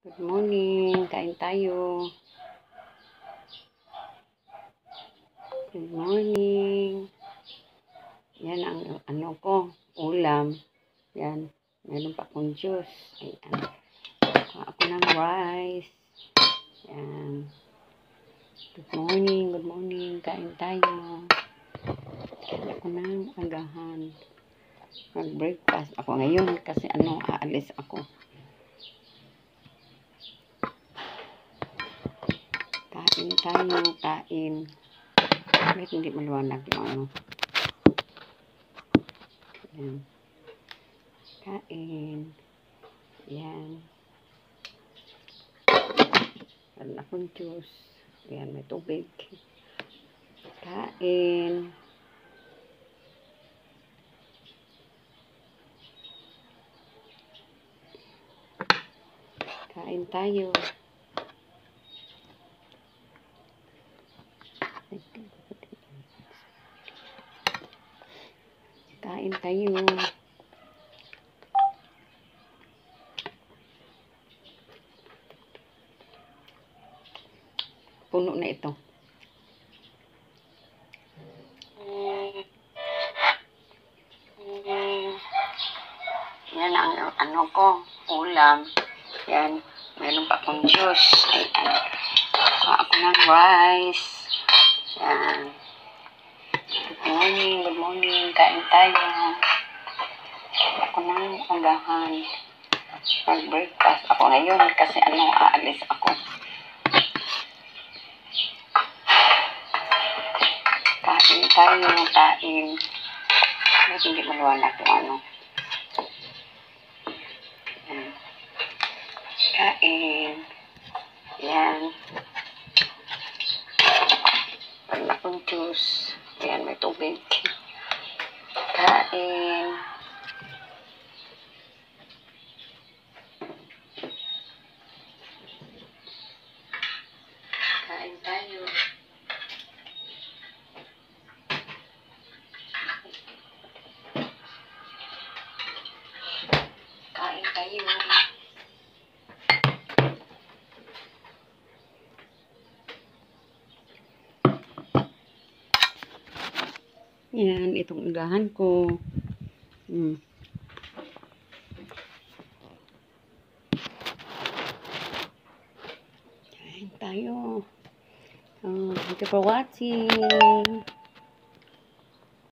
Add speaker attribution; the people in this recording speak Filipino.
Speaker 1: Good morning, kain tayo. Good morning. Yan ang ano ko, ulam. Yan, meron pa akong juice. Ayan. Kuha ako ng rice. Yan. Good morning, kain tayo. Kain ako ng agahan. Mag-breakfast ako ngayon kasi aalis ako. Kain tayo, kain. Bakit hindi maliwanag yung ano? Yan. Kain. Yan. Meron akong juice. Yan, may tubig. Kain. Kain tayo. Kain tayo. Puno na ito. Yan ang ano ko, ulam. Yan, meron pa akong juice. Ayan. Kuha ako ng rice. Yan. Good morning, kain tayo. Kuha ako ng agahan. Mag-breakfast ako ngayon kasi aalis ako. Kain tayo, kain. Bakit hindi maliwanag yung ano? Kain. Yan. Meron akong juice. Yan, may tubig. Kain. Kain tayo. Kain tayo. Yan, itong agahan ko. Kain tayo. Thank you for watching.